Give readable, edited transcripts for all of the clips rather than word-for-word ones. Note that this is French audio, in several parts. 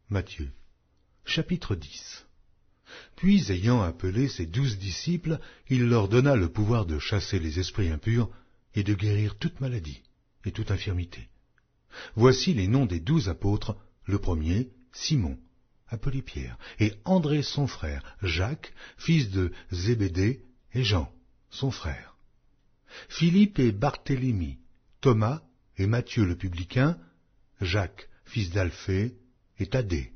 Matthieu, chapitre 10. Puis, ayant appelé ses 12 disciples, il leur donna le pouvoir de chasser les esprits impurs et de guérir toute maladie et toute infirmité. Voici les noms des 12 apôtres. Le premier, Simon, appelé Pierre, et André son frère, Jacques, fils de Zébédée, et Jean, son frère. Philippe et Barthélemy, Thomas et Matthieu le publicain, Jacques, fils d'Alphée, et Thaddée.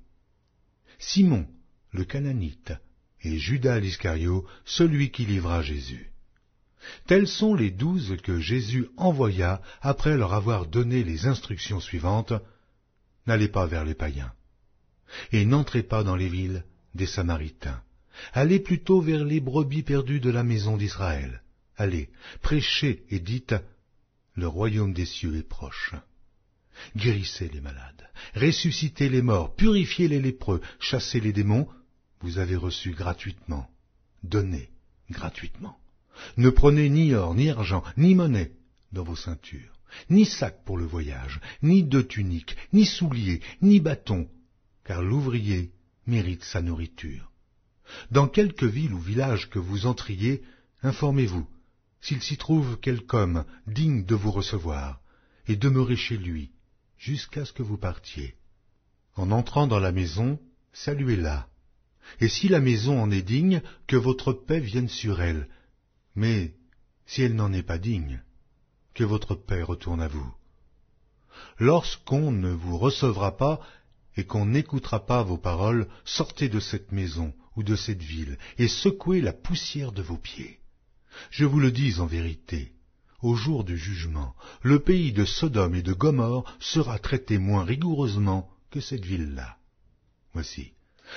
Simon, le Cananite, et Judas l'Iscario, celui qui livra Jésus. Tels sont les 12 que Jésus envoya après leur avoir donné les instructions suivantes. N'allez pas vers les païens, et n'entrez pas dans les villes des Samaritains. Allez plutôt vers les brebis perdues de la maison d'Israël. Allez, prêchez et dites, le royaume des cieux est proche. Guérissez les malades, ressuscitez les morts, purifiez les lépreux, chassez les démons. Vous avez reçu gratuitement, donnez gratuitement. Ne prenez ni or, ni argent, ni monnaie dans vos ceintures, ni sac pour le voyage, ni deux tuniques, ni souliers, ni bâton, car l'ouvrier mérite sa nourriture. Dans quelque ville ou village que vous entriez, informez-vous s'il s'y trouve quelque homme digne de vous recevoir, et demeurez chez lui jusqu'à ce que vous partiez. En entrant dans la maison, saluez-la. Et si la maison en est digne, que votre paix vienne sur elle. Mais si elle n'en est pas digne, que votre paix retourne à vous. Lorsqu'on ne vous recevra pas et qu'on n'écoutera pas vos paroles, sortez de cette maison ou de cette ville et secouez la poussière de vos pieds. Je vous le dis en vérité, au jour du jugement, le pays de Sodome et de Gomorrhe sera traité moins rigoureusement que cette ville-là. Voici,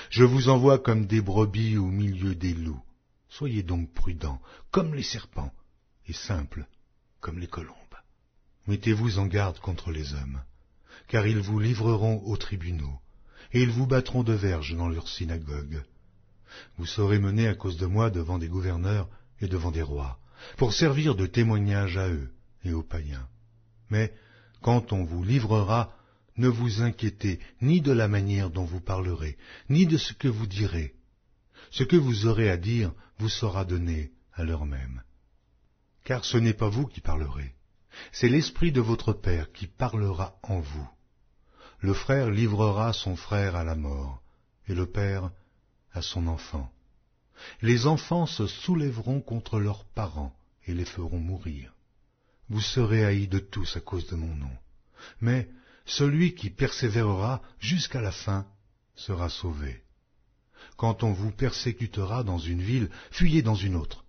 je vous envoie comme des brebis au milieu des loups. Soyez donc prudents, comme les serpents, et simples, comme les colombes. Mettez-vous en garde contre les hommes, car ils vous livreront aux tribunaux, et ils vous battront de verges dans leurs synagogues. Vous serez menés à cause de moi devant des gouverneurs et devant des rois, pour servir de témoignage à eux et aux païens. Mais quand on vous livrera, ne vous inquiétez ni de la manière dont vous parlerez, ni de ce que vous direz. Ce que vous aurez à dire vous sera donné à l'heure même. Car ce n'est pas vous qui parlerez, c'est l'Esprit de votre Père qui parlera en vous. Le frère livrera son frère à la mort, et le père à son enfant. Les enfants se soulèveront contre leurs parents et les feront mourir. Vous serez haïs de tous à cause de mon nom, mais celui qui persévérera jusqu'à la fin sera sauvé. Quand on vous persécutera dans une ville, fuyez dans une autre.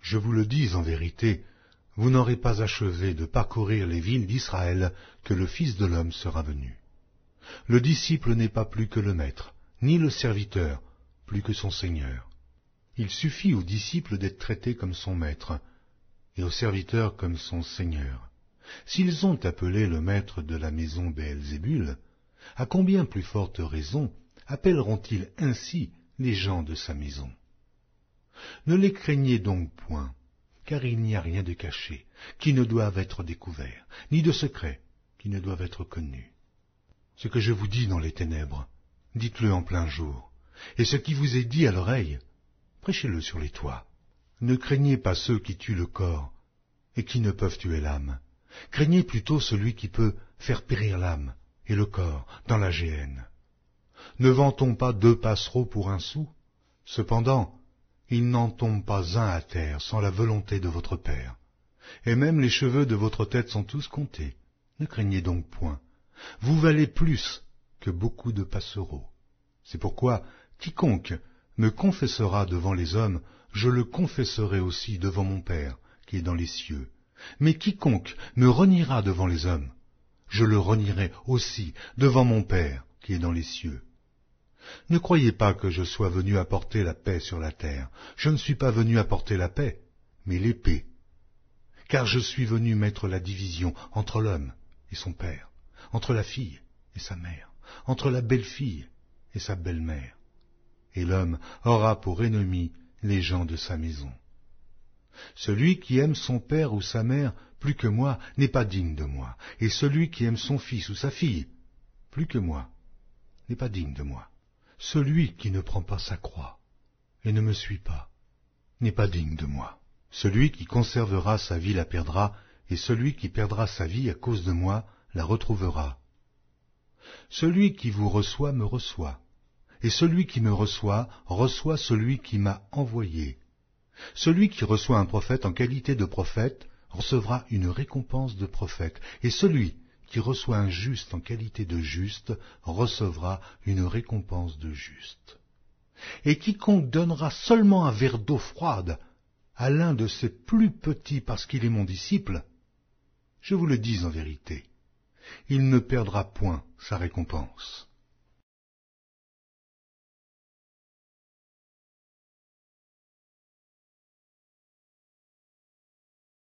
Je vous le dis en vérité, vous n'aurez pas achevé de parcourir les villes d'Israël que le Fils de l'homme sera venu. Le disciple n'est pas plus que le maître, ni le serviteur plus que son Seigneur. Il suffit au disciple d'être traité comme son maître, et au serviteur comme son Seigneur. S'ils ont appelé le maître de la maison Béelzébul, à combien plus forte raison appelleront-ils ainsi les gens de sa maison? Ne les craignez donc point, car il n'y a rien de caché qui ne doive être découvert, ni de secret qui ne doive être connu. Ce que je vous dis dans les ténèbres, dites-le en plein jour, et ce qui vous est dit à l'oreille, prêchez-le sur les toits. Ne craignez pas ceux qui tuent le corps et qui ne peuvent tuer l'âme. Craignez plutôt celui qui peut faire périr l'âme et le corps dans la géhenne. Ne vend-on pas 2 passereaux pour 1 sou? Cependant, il n'en tombe pas un à terre sans la volonté de votre Père. Et même les cheveux de votre tête sont tous comptés. Ne craignez donc point. Vous valez plus que beaucoup de passereaux. C'est pourquoi quiconque me confessera devant les hommes, je le confesserai aussi devant mon Père qui est dans les cieux. Mais quiconque me reniera devant les hommes, je le renierai aussi devant mon Père qui est dans les cieux. Ne croyez pas que je sois venu apporter la paix sur la terre. Je ne suis pas venu apporter la paix, mais l'épée. Car je suis venu mettre la division entre l'homme et son père, entre la fille et sa mère, entre la belle-fille et sa belle-mère. Et l'homme aura pour ennemi les gens de sa maison. Celui qui aime son père ou sa mère plus que moi n'est pas digne de moi, et celui qui aime son fils ou sa fille plus que moi n'est pas digne de moi. Celui qui ne prend pas sa croix et ne me suit pas n'est pas digne de moi. Celui qui conservera sa vie la perdra, et celui qui perdra sa vie à cause de moi la retrouvera. Celui qui vous reçoit me reçoit, et celui qui me reçoit reçoit celui qui m'a envoyé. Celui qui reçoit un prophète en qualité de prophète recevra une récompense de prophète, et celui qui reçoit un juste en qualité de juste recevra une récompense de juste. Et quiconque donnera seulement un verre d'eau froide à l'un de ses plus petits parce qu'il est mon disciple, je vous le dis en vérité, il ne perdra point sa récompense.